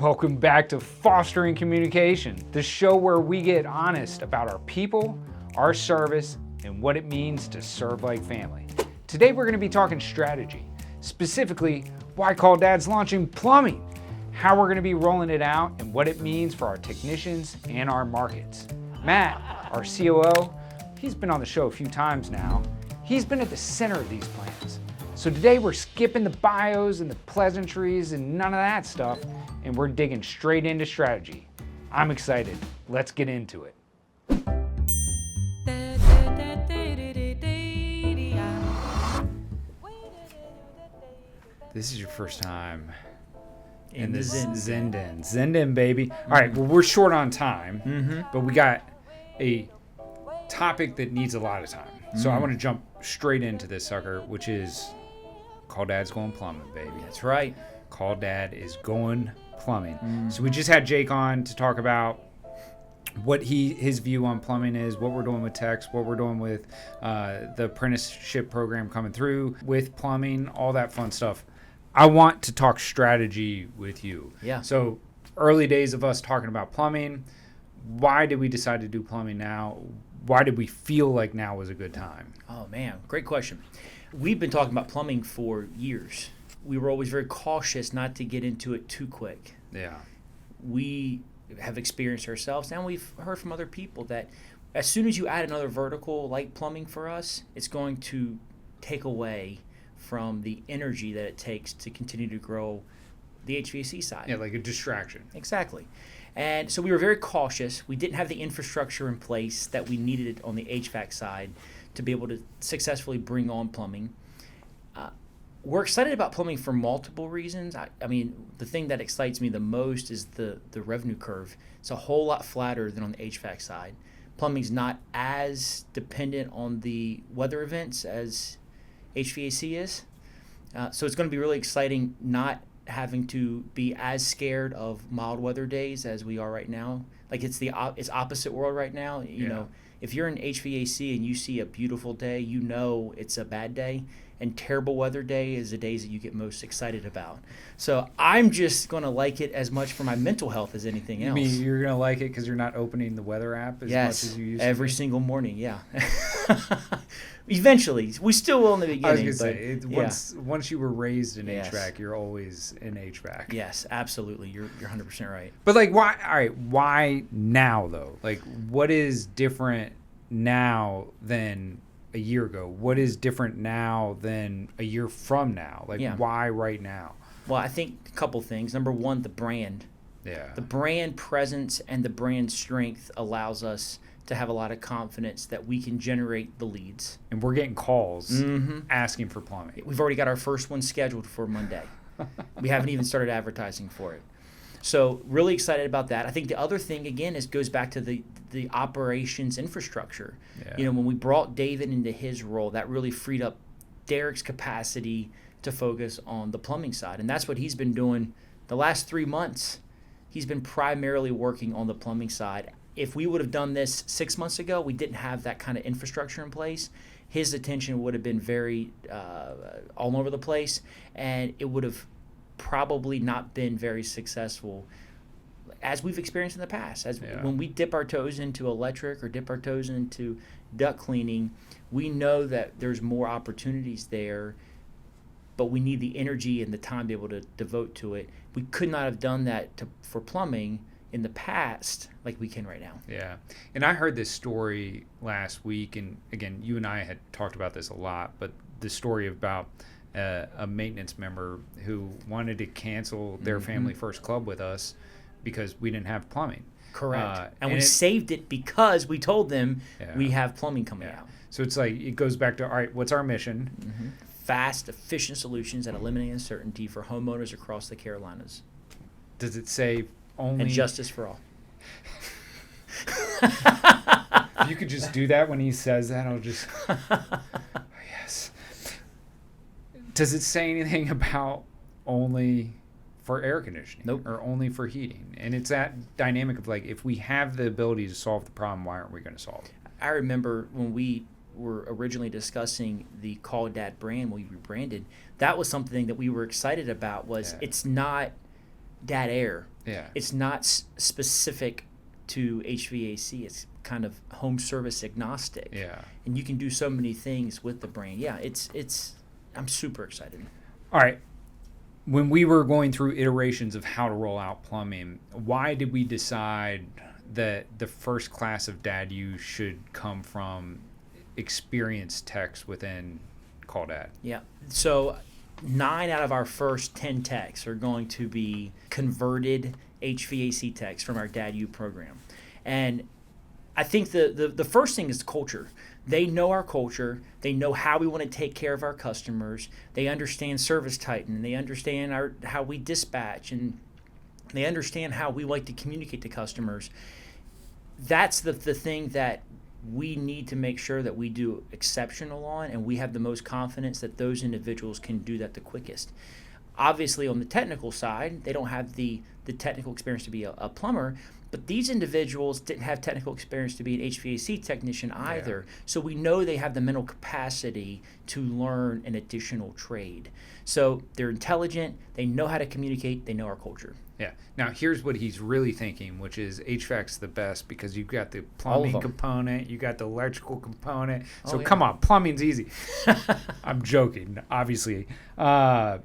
Welcome back to Fostering Communication, the show where we get honest about our people, our service, and what it means to serve like family. Today we're going to be talking strategy, specifically why Call Dad's launching plumbing, how we're going to be rolling it out, and what it means for our technicians and our markets. Matt, our COO, he's been on the show a few times now. He's been at the center of these plans. So today we're skipping the bios and the pleasantries and none of that stuff, and we're digging straight into strategy. I'm excited. Let's get into it. This is your first time in the Zen-Den, baby. All right, well, we're short on time, but we got a topic that needs a lot of time. So I want to jump straight into this sucker, which is Call Dad's going plumbing, baby. That's right. Call Dad is going plumbing. So we just had Jake on to talk about what his view on plumbing is, what we're doing with techs, what we're doing with the apprenticeship program coming through with plumbing, all that fun stuff. I want to talk strategy with you. Yeah. So early days of us talking about plumbing, why did we decide to do plumbing now? Why did we feel like now was a good time? Oh, man. Great question. We've been talking about plumbing for years. We were always very cautious not to get into it too quick. Yeah. We have experienced ourselves, and we've heard from other people that as soon as you add another vertical like plumbing for us, it's going to take away from the energy that it takes to continue to grow the HVAC side. Yeah, like a distraction. Exactly. And so we were very cautious. We didn't have the infrastructure in place that we needed on the HVAC side to be able to successfully bring on plumbing. We're excited about plumbing for multiple reasons. I mean, the thing that excites me the most is the revenue curve. It's a whole lot flatter than on the HVAC side. Plumbing's not as dependent on the weather events as HVAC is. So it's going to be really exciting not having to be as scared of mild weather days as we are right now. Like it's opposite world right now. You know, if you're in HVAC and you see a beautiful day, you know it's a bad day. And terrible weather day is the days that you get most excited about. So I'm just going to like it as much for my mental health as anything else. You mean you're going to like it because you're not opening the weather app as much as you used to? Every single morning, yeah. Eventually. We still will in the beginning. I was going to say, once you were raised in HVAC, you're always in HVAC. Yes, absolutely. You're 100% right. But like, why? All right, why now though? Like, what is different now than a year ago? What is different now than a year from now? Like, why right now? Well, I think a couple things. Number one, the brand. Yeah. The brand presence and the brand strength allows us to have a lot of confidence that we can generate the leads. And we're getting calls asking for plumbing. We've already got our first one scheduled for Monday. We haven't even started advertising for it. So really excited about that. I think the other thing, again, goes back to the operations infrastructure. Yeah. You know, when we brought David into his role, that really freed up Derek's capacity to focus on the plumbing side. And that's what he's been doing the last 3 months. He's been primarily working on the plumbing side. If we would have done this 6 months ago, we didn't have that kind of infrastructure in place. His attention would have been very all over the place, and it would have probably not been very successful as we've experienced in the past. When we dip our toes into electric or dip our toes into duct cleaning, we know that there's more opportunities there, but we need the energy and the time to be able to devote to it. We could not have done that for plumbing in the past like we can right now. Yeah. And I heard this story last week, and again, you and I had talked about this a lot, but the story about a maintenance member who wanted to cancel their Family First Club with us because we didn't have plumbing. Correct. And we saved it because we told them we have plumbing coming out. So it's like, it goes back to, all right, what's our mission? Fast, efficient solutions that eliminate uncertainty for homeowners across the Carolinas. Does it say only... And justice for all. If you could just do that when he says that, I'll just... yes. Does it say anything about only for air conditioning? Nope. Or only for heating? And it's that dynamic of like, if we have the ability to solve the problem, why aren't we going to solve it? I remember when we were originally discussing the Call Dad brand, when we rebranded, that was something that we were excited about. It's not Dad Air. Yeah. It's not specific to HVAC. It's kind of home service agnostic. Yeah. And you can do so many things with the brand. Yeah, I'm super excited. All right. When we were going through iterations of how to roll out plumbing, why did we decide that the first class of DADU should come from experienced techs within Call Dad? Yeah. So 9 out of our first 10 techs are going to be converted HVAC techs from our DADU program. And I think the first thing is culture. They know our culture. They know how we want to take care of our customers. They understand Service Titan. They understand how we dispatch, and they understand how we like to communicate to customers. That's the thing that we need to make sure that we do exceptional on, and we have the most confidence that those individuals can do that the quickest. Obviously, on the technical side, they don't have the technical experience to be a plumber, but these individuals didn't have technical experience to be an HVAC technician either. Yeah. So we know they have the mental capacity to learn an additional trade. So they're intelligent, they know how to communicate, they know our culture. Yeah. Now, here's what he's really thinking, which is HVAC's the best because you've got the plumbing component, you got the electrical component. So come on, plumbing's easy. I'm joking, obviously. But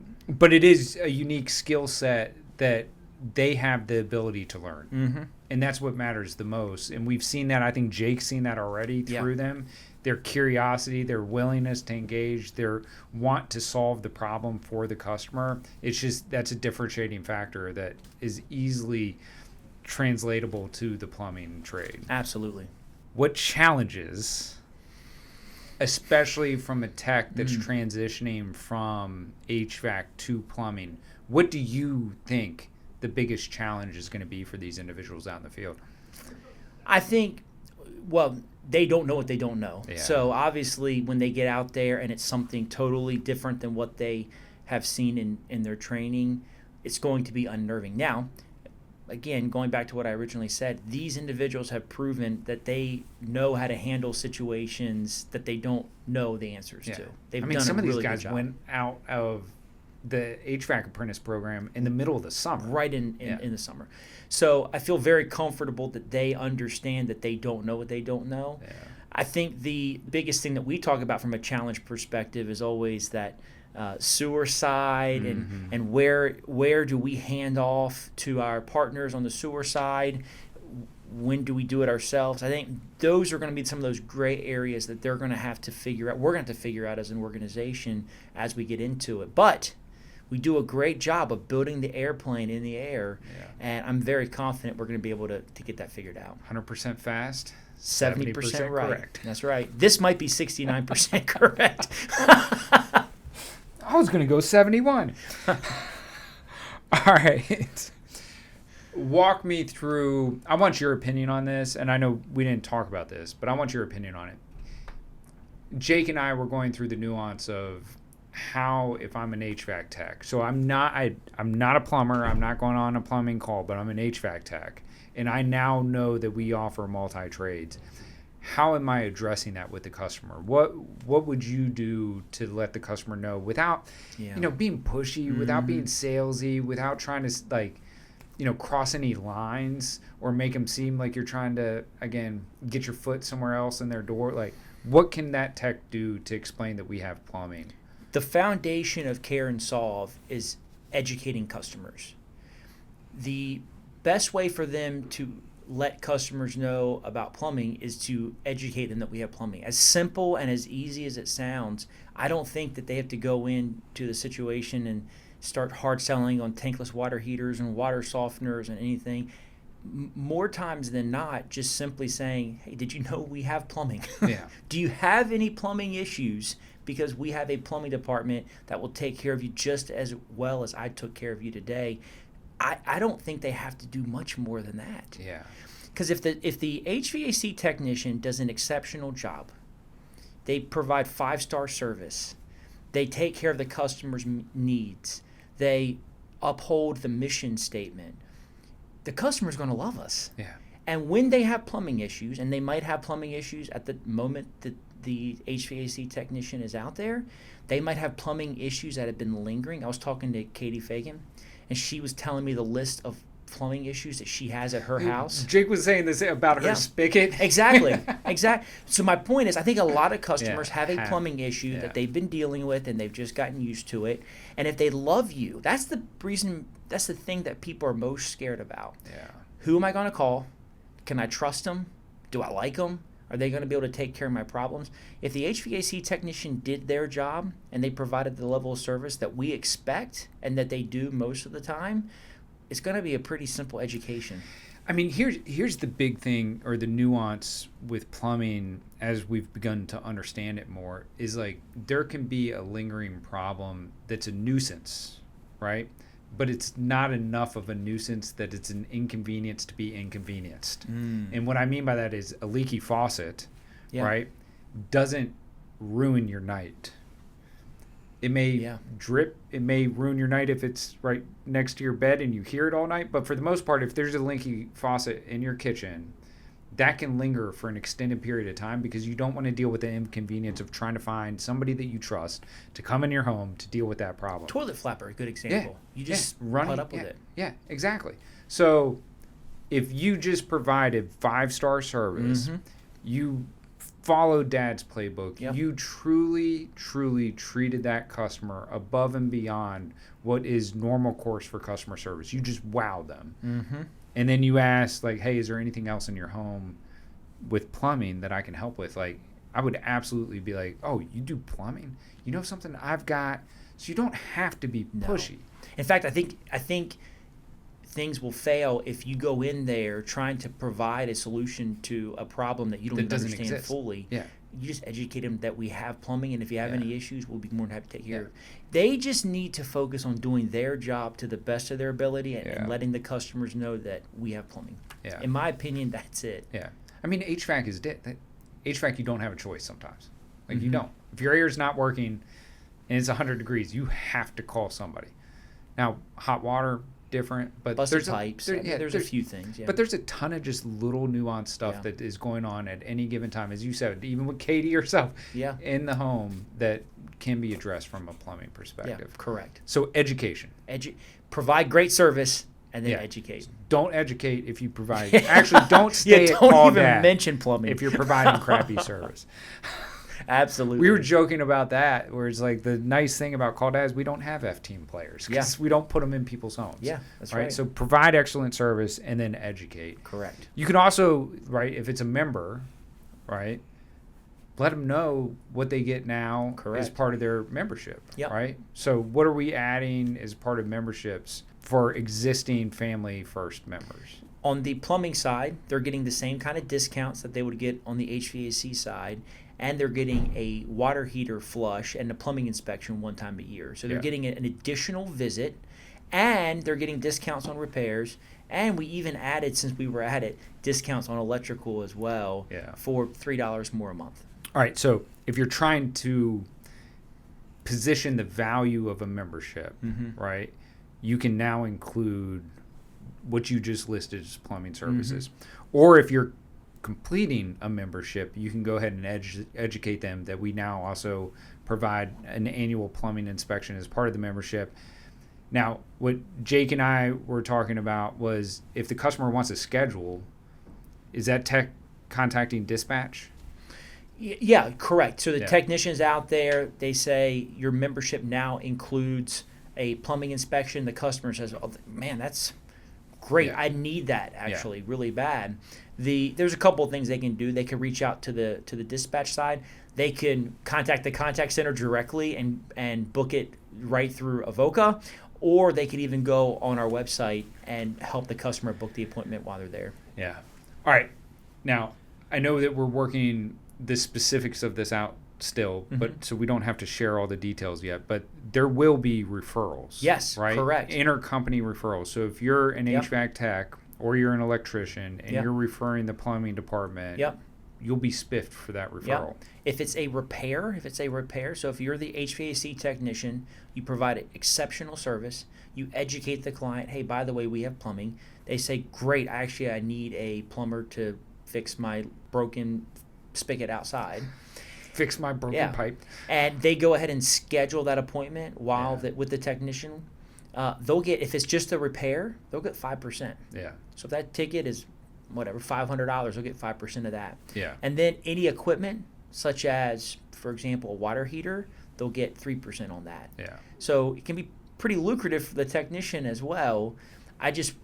it is a unique skill set that they have the ability to learn. Mm-hmm. And that's what matters the most. And we've seen that. I think Jake's seen that already through them. Their curiosity, their willingness to engage, their want to solve the problem for the customer. It's just, that's a differentiating factor that is easily translatable to the plumbing trade. Absolutely. What challenges, especially from a tech that's transitioning from HVAC to plumbing, what do you think the biggest challenge is going to be for these individuals out in the field? I think, well, they don't know what they don't know. Yeah. So obviously when they get out there and it's something totally different than what they have seen in their training, it's going to be unnerving. Now, again, going back to what I originally said, these individuals have proven that they know how to handle situations that they don't know the answers to. They've done some a of really these guys good job. went out of the HVAC apprentice program in the middle of the summer. Right in the summer. So I feel very comfortable that they understand that they don't know what they don't know. Yeah. I think the biggest thing that we talk about from a challenge perspective is always that sewer side and where do we hand off to our partners on the sewer side? When do we do it ourselves? I think those are going to be some of those gray areas that they're going to have to figure out. We're going to have to figure out as an organization as we get into it. But we do a great job of building the airplane in the air, and I'm very confident we're going to be able to get that figured out. 100% fast, 70% right. correct. That's right. This might be 69% correct. I was going to go 71. All right. Walk me through, I want your opinion on this, and I know we didn't talk about this, but I want your opinion on it. Jake and I were going through the nuance of how, if I'm an HVAC tech, so I'm not a plumber, I'm not going on a plumbing call, but I'm an HVAC tech, and I now know that we offer multi-trades. How am I addressing that with the customer? What would you do to let the customer know without, being pushy, without being salesy, without trying to cross any lines or make them seem like you're trying to, again, get your foot somewhere else in their door? Like, what can that tech do to explain that we have plumbing? The foundation of Care and Solve is educating customers. The best way for them to let customers know about plumbing is to educate them that we have plumbing. As simple and as easy as it sounds, I don't think that they have to go into the situation and start hard selling on tankless water heaters and water softeners and anything. More times than not, just simply saying, hey, did you know we have plumbing? Yeah. Do you have any plumbing issues? Because we have a plumbing department that will take care of you just as well as I took care of you today. I don't think they have to do much more than that. Yeah. Because if the HVAC technician does an exceptional job, they provide 5-star service, they take care of the customer's needs, they uphold the mission statement, the customer's going to love us. Yeah. And when they have plumbing issues, and they might have plumbing issues at the moment that the HVAC technician is out there, they might have plumbing issues that have been lingering. I was talking to Katie Fagan, and she was telling me the list of plumbing issues that she has at her house. Jake was saying this about her spigot. Exactly. So my point is, I think a lot of customers Yeah, have a plumbing issue yeah. that they've been dealing with, and they've just gotten used to it. And if they love you, that's the reason. That's the thing that people are most scared about. Yeah. Who am I going to call? Can I trust them? Do I like them? Are they going to be able to take care of my problems? If the HVAC technician did their job and they provided the level of service that we expect and that they do most of the time, it's going to be a pretty simple education. I mean, here's the big thing, or the nuance with plumbing as we've begun to understand it more, is like there can be a lingering problem that's a nuisance, right? But it's not enough of a nuisance that it's an inconvenience to be inconvenienced. And what I mean by that is a leaky faucet, right, doesn't ruin your night. It may drip. It may ruin your night if it's right next to your bed and you hear it all night. But for the most part, if there's a leaky faucet in your kitchen, that can linger for an extended period of time because you don't want to deal with the inconvenience of trying to find somebody that you trust to come in your home to deal with that problem. Toilet flapper, a good example. You just put up with it. Yeah, exactly. So if you just provided 5-star service, you followed Dad's playbook, you truly, truly treated that customer above and beyond what is normal course for customer service. You just wowed them. And then you ask, like, hey, is there anything else in your home with plumbing that I can help with? Like, I would absolutely be like, oh, you do plumbing? You know something I've got? So you don't have to be pushy. In fact, I think things will fail if you go in there trying to provide a solution to a problem that you don't even understand fully. Yeah. You just educate them that we have plumbing, and if you have any issues, we'll be more than happy to take care of it. They just need to focus on doing their job to the best of their ability and letting the customers know that we have plumbing. Yeah. In my opinion, that's it. Yeah. I mean, HVAC is HVAC, you don't have a choice sometimes. Like, you don't. If your air's not working and it's 100 degrees, you have to call somebody. Now, hot water, different, but busted pipes. There's a few things. Yeah. But there's a ton of just little nuanced stuff that is going on at any given time, as you said, even with Katie herself in the home, that can be addressed from a plumbing perspective. Yeah, correct. So education. Provide great service and then educate. Don't educate if you provide. Actually, don't stay at don't Call even Dad mention plumbing if you're providing crappy service. Absolutely. We were joking about that, where it's like the nice thing about Call Dad is we don't have F-team players because we don't put them in people's homes. Yeah, that's right. So provide excellent service and then educate. Correct. You can also, if it's a member, let them know what they get now as part of their membership. Right? So what are we adding as part of memberships for existing Family First members? On the plumbing side, they're getting the same kind of discounts that they would get on the HVAC side, and they're getting a water heater flush and a plumbing inspection one time a year. So they're getting an additional visit, and they're getting discounts on repairs. And we even added, since we were at it, discounts on electrical as well for $3 more a month. All right, so if you're trying to position the value of a membership, right, you can now include what you just listed as plumbing services. Or if you're completing a membership, you can go ahead and educate them that we now also provide an annual plumbing inspection as part of the membership. Now, what Jake and I were talking about was if the customer wants a schedule, is that contacting dispatch? Yeah, correct. So the technicians out there, they say your membership now includes a plumbing inspection. The customer says, oh, man, that's great. I need that actually really bad. There's a couple of things they can do. They can reach out to the dispatch side. They can contact the contact center directly and book it right through Avoca, or they could even go on our website and help the customer book the appointment while they're there. Yeah. All right. Now, I know that we're working the specifics of this out still, but so we don't have to share all the details yet, but there will be referrals. Yes, right? Correct. Intercompany referrals. So if you're an HVAC tech or you're an electrician and you're referring the plumbing department, you'll be spiffed for that referral. If it's a repair, so if you're the HVAC technician, you provide exceptional service, you educate the client, hey, by the way, we have plumbing. They say, great, I need a plumber to fix my broken spigot outside. Fix my broken pipe. And they go ahead and schedule that appointment with the technician. they'll get, if it's just a repair, they'll get 5%. Yeah. So if that ticket is whatever, $500, they'll get 5% of that. Yeah. And then any equipment, such as, for example, a water heater, they'll get 3% on that. Yeah. So it can be pretty lucrative for the technician as well. I just,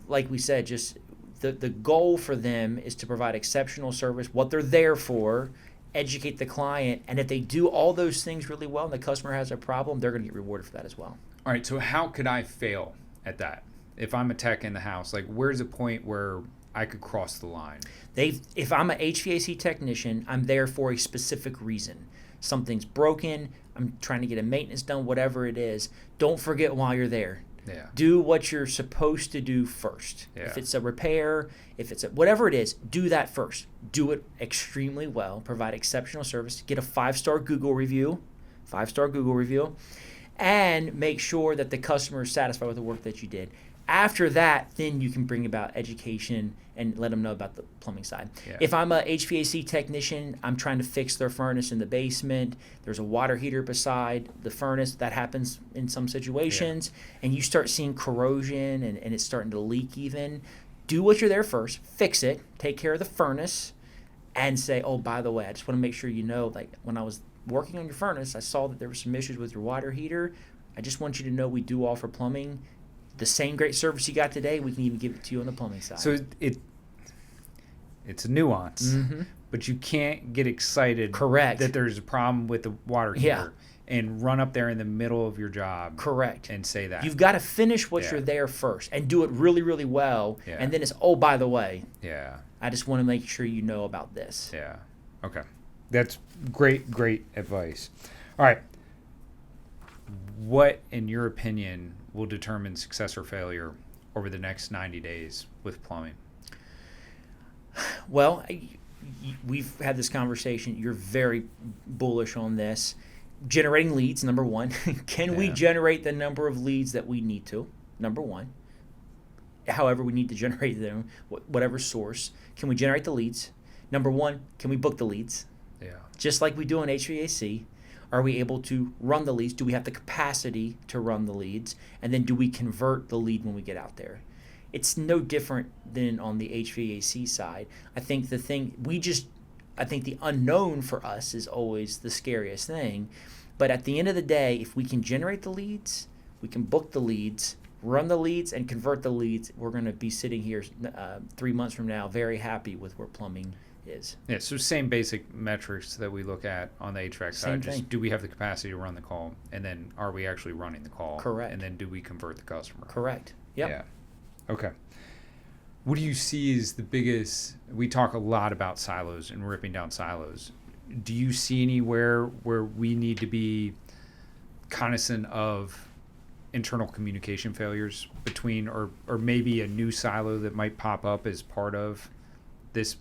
like we said, just the goal for them is to provide exceptional service, what they're there for, educate the client, and if they do all those things really well and the customer has a problem, they're going to get rewarded for that as well. All right, so how could I fail at that? If I'm a tech in the house, like where's a point where I could cross the line? If I'm an HVAC technician, I'm there for a specific reason. Something's broken, I'm trying to get a maintenance done, whatever it is. Don't forget while you're there. Yeah. Do what you're supposed to do first. Yeah. If it's a repair, if it's whatever it is, do that first. Do it extremely well. Provide exceptional service. Get a 5-star Google review. 5-star Google review. And make sure that the customer is satisfied with the work that you did. After that, then you can bring about education and let them know about the plumbing side. Yeah. If I'm a HVAC technician, I'm trying to fix their furnace in the basement. There's a water heater beside the furnace. That happens in some situations. Yeah. And you start seeing corrosion and it's starting to leak even. Do what you're there first. Fix it. Take care of the furnace. And say, oh, by the way, I just want to make sure you know, like when I was working on your furnace, I saw that there were some issues with your water heater. I just want you to know we do offer plumbing. The same great service you got today, we can even give it to you on the plumbing side. So it's a nuance, but you can't get excited that there's a problem with the water heater and run up there in the middle of your job and say that. You've got to finish what you're there first and do it really, really well. Yeah. And then it's, oh, by the way, I just want to make sure you know about this. Yeah. Okay. That's great advice. All right. What, in your opinion, will determine success or failure over the next 90 days with plumbing? Well, we've had this conversation. You're very bullish on this. Generating leads, number one. Can we generate the number of leads that we need to? Number one. However, we need to generate them, whatever source. Can we generate the leads? Number one, can we book the leads? Yeah. Just like we do in HVAC. Are we able to run the leads? Do we have the capacity to run the leads? And then do we convert the lead when we get out there? It's no different than on the HVAC side. I think the unknown for us is always the scariest thing. But at the end of the day, if we can generate the leads, we can book the leads, run the leads, and convert the leads, we're going to be sitting here 3 months from now very happy with where plumbing is. Yeah, so same basic metrics that we look at on the HVAC side. Just do we have the capacity to run the call, and then are we actually running the call? Correct. And then do we convert the customer? Correct. Yep. Yeah. Okay. What do you see as the biggest? We talk a lot about silos and ripping down silos. Do you see anywhere where we need to be cognizant of internal communication failures between, or maybe a new silo that might pop up as part of this,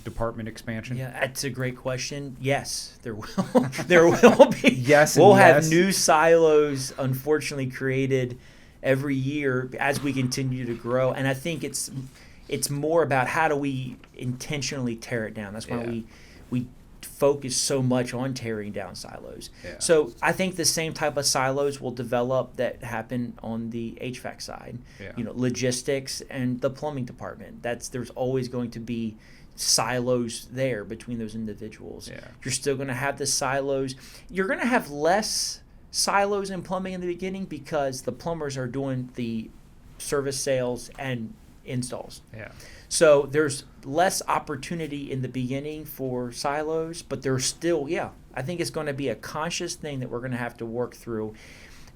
department expansion? Yeah, that's a great question. Yes, there will. There will be. Yes, we'll have new silos, unfortunately, created every year as we continue to grow. And I think it's more about how do we intentionally tear it down. That's why we focus so much on tearing down silos. Yeah. So I think the same type of silos will develop that happen on the HVAC side. Yeah. Logistics and the plumbing department. There's always going to be silos there between those individuals. Yeah. You're still going to have the silos. You're going to have less silos in plumbing in the beginning because the plumbers are doing the service sales and installs. Yeah. So there's less opportunity in the beginning for silos, but there's still, I think it's going to be a conscious thing that we're going to have to work through.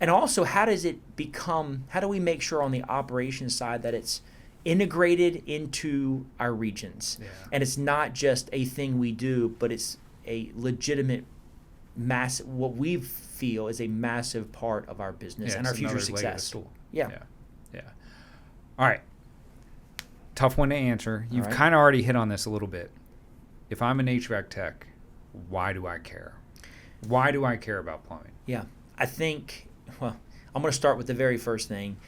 And also, how do we make sure on the operations side that it's integrated into our regions? Yeah. And it's not just a thing we do, but it's a legitimate what we feel is a massive part of our business and our future success. Yeah. All right. Tough one to answer. You've kind of already hit on this a little bit. If I'm an HVAC tech, why do I care? Why do I care about plumbing? Yeah. I think, I'm going to start with the very first thing.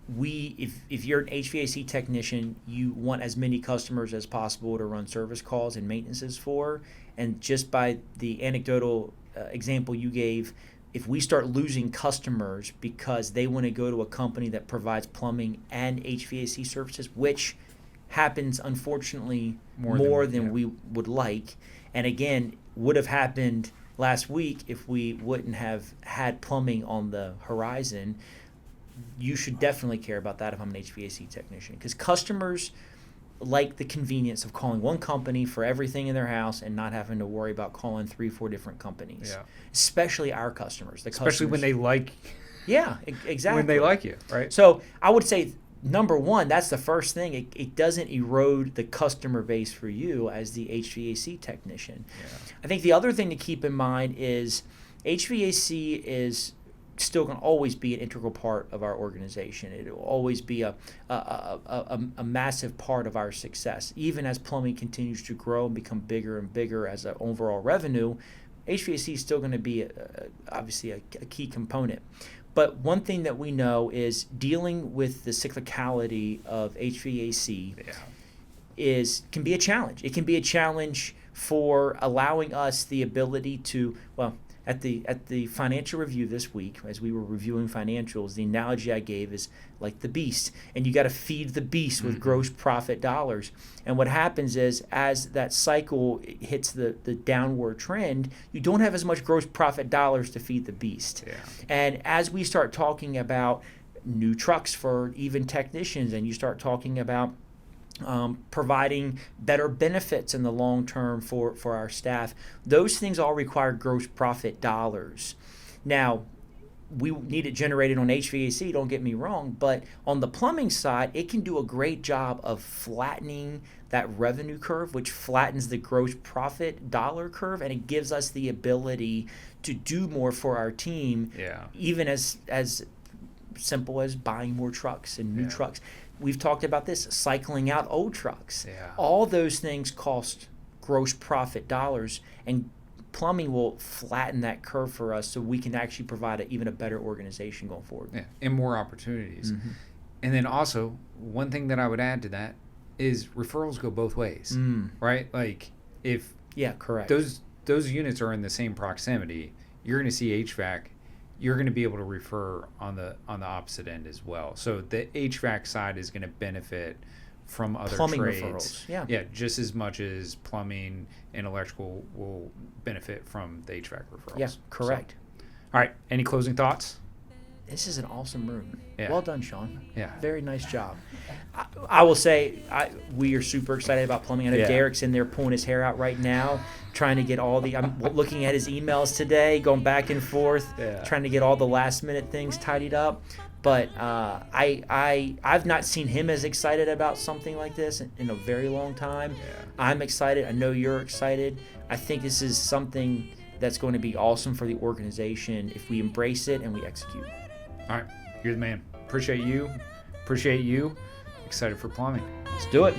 If you're an HVAC technician, you want as many customers as possible to run service calls and maintenances for. And just by the anecdotal example you gave, if we start losing customers because they want to go to a company that provides plumbing and HVAC services, which happens unfortunately more than we would like, and again would have happened last week if we wouldn't have had plumbing on the horizon, you should definitely care about that if I'm an HVAC technician, because customers like the convenience of calling one company for everything in their house and not having to worry about calling 3-4 different companies. Yeah. Especially our customers. Especially when they like. Yeah, exactly. When they like you, right? So I would say, number one, that's the first thing. It doesn't erode the customer base for you as the HVAC technician. Yeah. I think the other thing to keep in mind is HVAC is still going to always be an integral part of our organization. It will always be a massive part of our success. Even as plumbing continues to grow and become bigger and bigger as an overall revenue, HVAC is still going to be obviously a key component. But one thing that we know is dealing with the cyclicality of HVAC can be a challenge. It can be a challenge for allowing us the ability to, well, at the financial review this week, as we were reviewing financials, the analogy I gave is like the beast, and you got to feed the beast with gross profit dollars. And what happens is, as that cycle hits the downward trend, you don't have as much gross profit dollars to feed the beast. Yeah. And as we start talking about new trucks for even technicians, and you start talking about providing better benefits in the long term for our staff, those things all require gross profit dollars. Now, we need it generated on HVAC, don't get me wrong, but on the plumbing side, it can do a great job of flattening that revenue curve, which flattens the gross profit dollar curve, and it gives us the ability to do more for our team, even as simple as buying more trucks and new trucks. We've talked about this, cycling out old trucks. Yeah. All those things cost gross profit dollars, and plumbing will flatten that curve for us so we can actually provide even a better organization going forward. Yeah, and more opportunities. And then also, one thing that I would add to that is referrals go both ways, right? Like if correct. Those units are in the same proximity, you're going to see HVAC. You're going to be able to refer on the opposite end as well. So the HVAC side is going to benefit from other plumbing trades. Referrals. Yeah, just as much as plumbing and electrical will benefit from the HVAC referrals. Yeah, correct. So, all right, any closing thoughts? This is an awesome room. Yeah. Well done, Sean. Yeah. Very nice job. I will say we are super excited about plumbing. I know Derek's in there pulling his hair out right now, trying to get I'm looking at his emails today, going back and forth, trying to get all the last minute things tidied up. But I've not seen him as excited about something like this in a very long time. Yeah. I'm excited. I know you're excited. I think this is something that's going to be awesome for the organization if we embrace it and we execute. All right, you're the man. Appreciate you. Excited for plumbing. Let's do it.